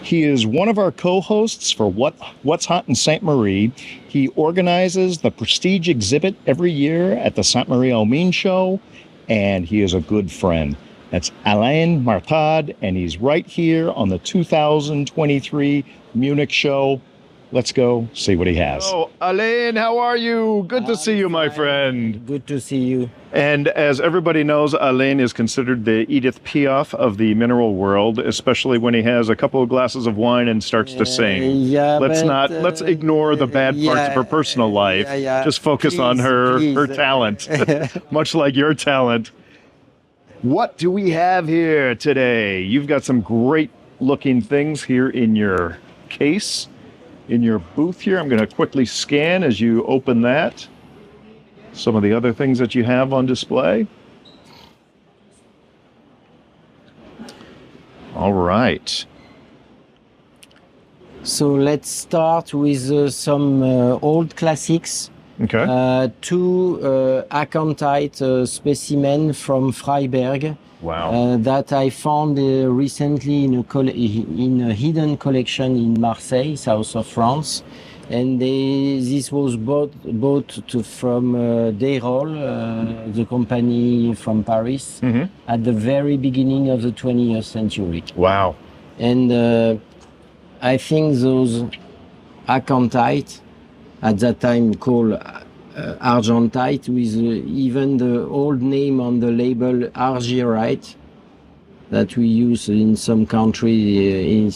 He is one of our co-hosts for What's Hot in Ste.Maire. He organizes the prestige exhibit every year at the Sainte-Marie-aux-Mines Show, and he is a good friend. That's Alain Martaud, and he's right here on the 2023 Munich Show. Let's go see what he has. Oh, Alain, how are you? Good to see you, my friend. Good to see you. And as everybody knows, Alain is considered the Edith Piaf of the mineral world, especially when he has a couple of glasses of wine and starts to sing. Let's ignore the bad parts of her personal life. Just focus on her talent, much like your talent. What do we have here today? You've got some great looking things here in your case, in your booth here. I'm going to quickly scan as you open that. Some of the other things that you have on display. All right. So let's start with some old classics. Okay. Two acantite specimens from Freiberg. Wow. That I found recently in a hidden collection in Marseille, south of France. And this was bought from Dayrol, the company from Paris, at the very beginning of the 20th century. Wow. And I think those acantite, at that time called argentite, with even the old name on the label argyrite, that we use in some country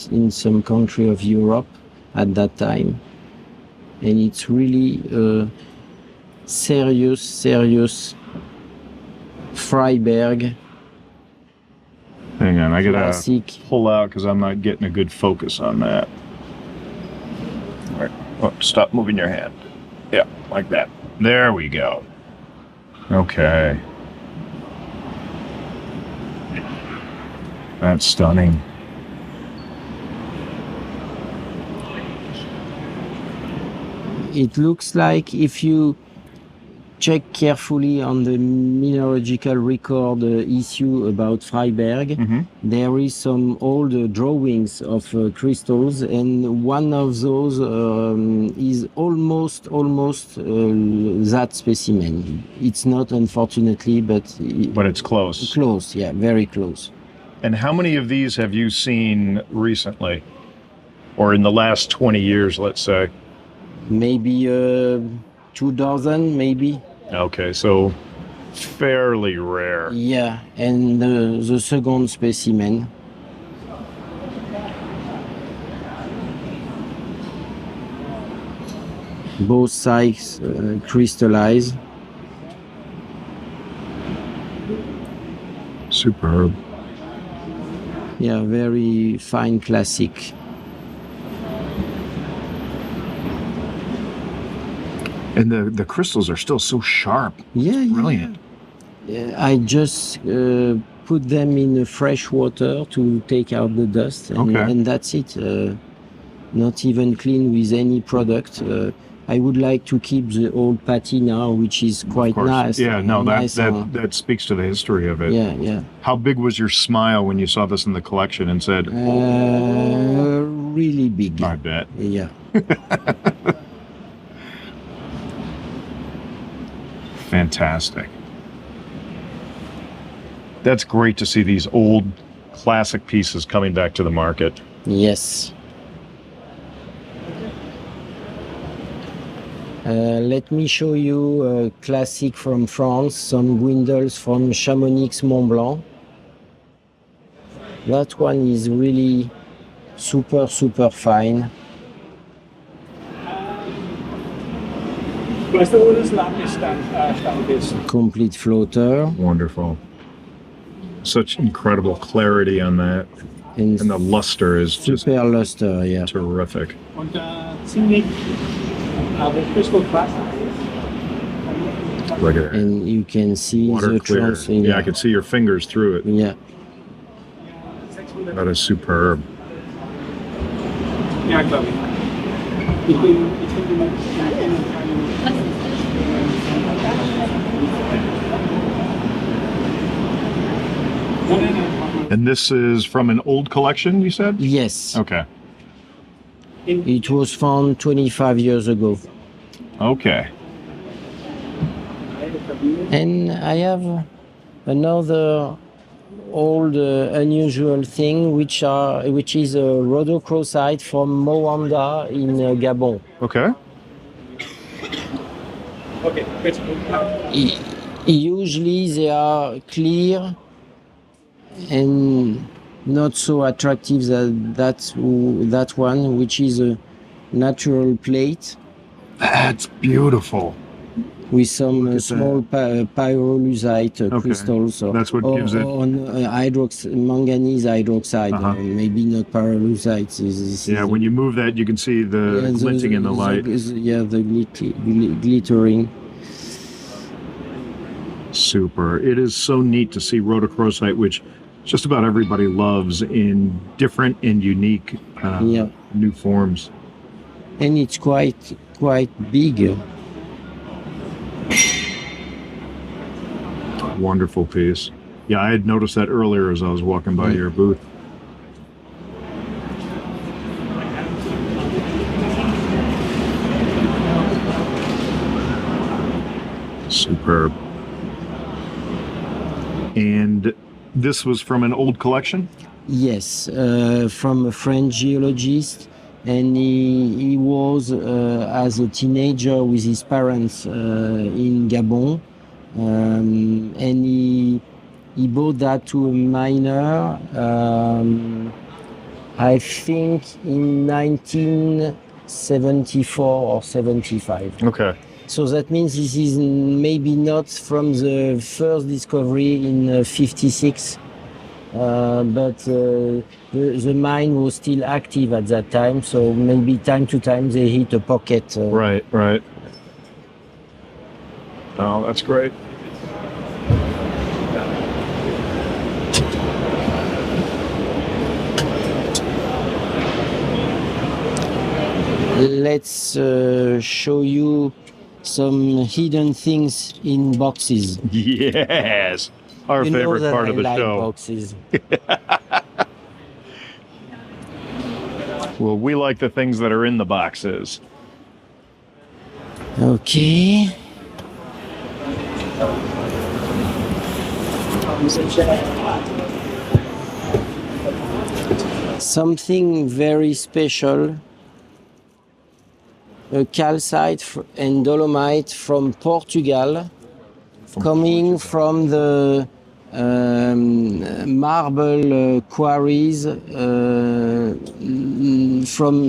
of Europe at that time. And it's really a serious Freiberg. Hang on, I gotta classic. Pull out because I'm not getting a good focus on that. All right, stop moving your hand. Yeah, like that. There we go. Okay. That's stunning. It looks like, if you check carefully on the mineralogical record issue about Freiberg, there is some old drawings of crystals, and one of those is almost that specimen. It's not, unfortunately, but it's close. Close, yeah, very close. And how many of these have you seen recently, or in the last 20 years, let's say? Maybe 2 dozen, maybe. Okay, so fairly rare. Yeah, and the second specimen. Both sides crystallized. Superb. Yeah, very fine classic. And the crystals are still so sharp. Yeah, it's brilliant. Yeah. I just put them in fresh water to take out the dust, and that's it. Not even clean with any product. I would like to keep the old patina, which is quite nice. Yeah, no, that speaks to the history of it. Yeah, yeah. How big was your smile when you saw this in the collection and said, really big. I bet. Yeah. Fantastic. That's great to see these old classic pieces coming back to the market. Yes. Let me show you a classic from France, some Gwindals from Chamonix Mont Blanc. That one is really super fine. Complete floater. Wonderful. Such incredible clarity on that. And the luster is just super luster, yeah. Terrific. Look at that. And you can see water the clear. transfer. Yeah, I can see your fingers through it. Yeah. That is superb. And this is from an old collection, you said? Yes. Okay. It was found 25 years ago. Okay. And I have another old unusual thing, which is a rhodochrosite from Moanda in Gabon. Okay. Usually they are clear and not so attractive as that one, which is a natural plate. That's beautiful. With some small pyrolusite crystals. That's what gives it. Manganese hydroxide, maybe not pyrolusite. When you move that, you can see the glinting in the light. The glittering. Super. It is so neat to see rhodochrosite, which just about everybody loves in different and unique new forms. And it's quite big. Wonderful piece. Yeah, I had noticed that earlier as I was walking by your booth. Superb. And this was from an old collection? Yes, from a French geologist. And he was, as a teenager with his parents in Gabon. And he bought that to a miner, I think in 1974 or 75. Okay. So that means this is maybe not from the first discovery in 56, but the mine was still active at that time, so maybe time to time they hit a pocket. Right. Oh, that's great. Let's show you some hidden things in boxes. Yes, our favorite part of the show. Boxes. Well, we like the things that are in the boxes. Okay. Something very special. A calcite and dolomite from Portugal, coming from the marble quarries from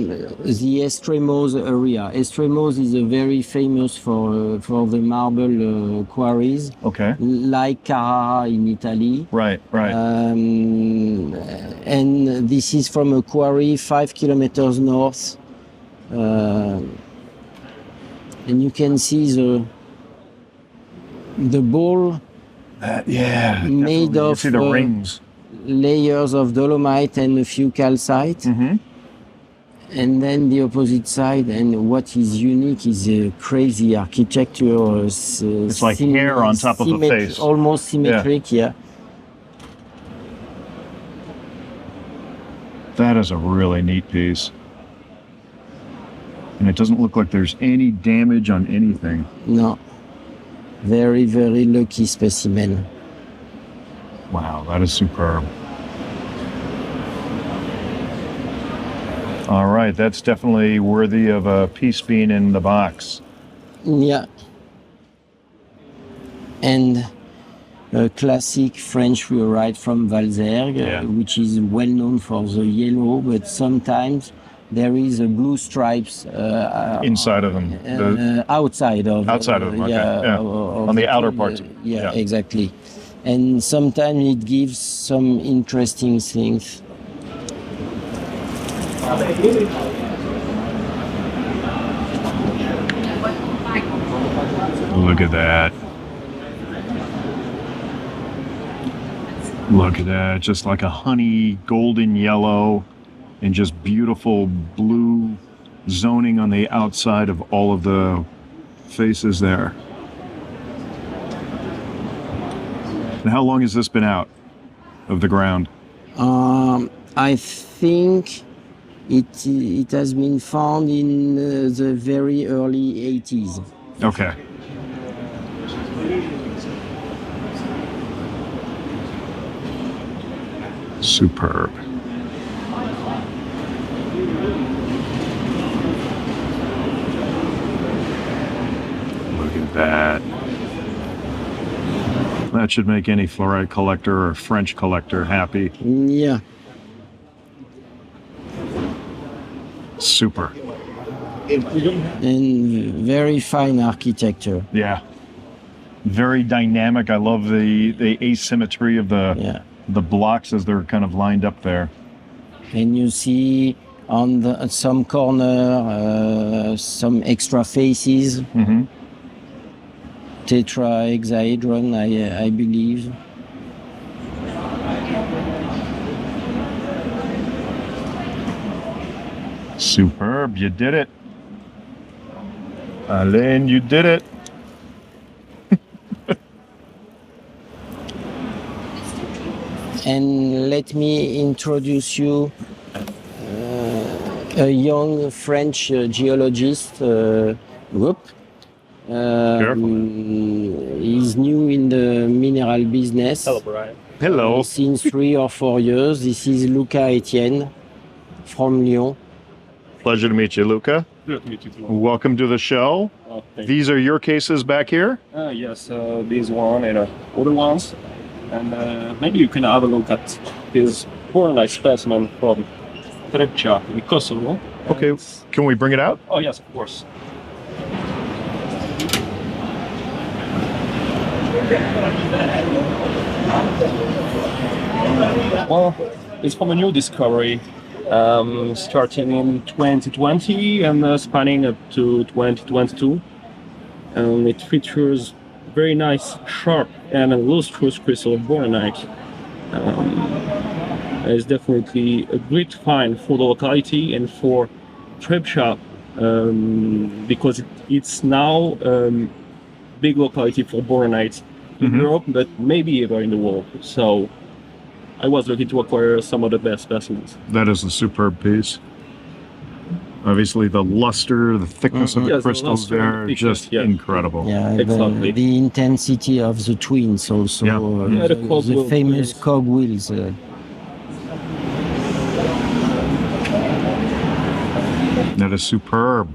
the Estremoz area. Estremoz is very famous for the marble quarries. Okay. Like Carrara in Italy. Right. And this is from a quarry 5 kilometers north. And you can see the ball made of see the rings. Layers of dolomite and a few calcite. Mm-hmm. And then the opposite side, and what is unique is a crazy architecture. It's like hair on top of a face. Almost symmetric, yeah. That is a really neat piece. And it doesn't look like there's any damage on anything. No. Very, very lucky specimen. Wow, that is superb. All right, that's definitely worthy of a piece being in the box. Yeah. And a classic French fluorite from Valzergue, which is well known for the yellow, but sometimes there is a blue stripes inside of them. Outside of them. Okay. On the outer parts. Yeah, exactly. And sometimes it gives some interesting things. Look at that. Look at that. Just like a honey golden yellow and just beautiful blue zoning on the outside of all of the faces there. And how long has this been out of the ground? I think It has been found in the very early 80s. Okay. Superb. Look at that. That should make any fluorite collector or French collector happy. Yeah. Super. And very fine architecture. Yeah. Very dynamic. I love the asymmetry of the blocks as they're kind of lined up there. And you see on some corner some extra faces. Mm-hmm. Tetrahedron, I believe. Superb. You did it. Alain, you did it. And let me introduce you a young French geologist group. He's new in the mineral business. Hello, Brian. Hello. Since 3 or 4 years. This is Luca Etienne from Lyon. Pleasure to meet you, Luca. Good to meet you too. Welcome to the show. Oh, thank These are your cases back here? Yes, this one and other ones. And maybe you can have a look at this bornite specimen from Trebča in Kosovo. Okay, can we bring it out? Oh, yes, of course. Well, it's from a new discovery, starting in 2020 and spanning up to 2022. It features very nice, sharp and lustrous crystal of bornite. It's definitely a great find for the locality and for Trebča, because it's now big locality for bornite in Europe, but maybe even in the world. So I was looking to acquire some of the best specimens. That is a superb piece. Obviously, the luster, the thickness of the crystals there, just incredible. Yeah, Exactly. the intensity of the twins also, Yeah, the famous cogwheels. That is superb.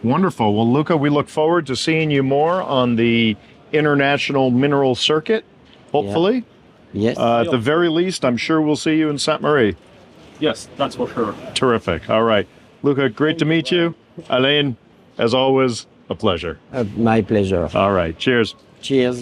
Wonderful. Well, Luca, we look forward to seeing you more on the international mineral circuit, hopefully. Yes. At the very least, I'm sure we'll see you in Sainte-Marie. Yes, that's for sure. Terrific. All right. Luca, great to meet you. Alain, as always, a pleasure. My pleasure. All right. Cheers. Cheers.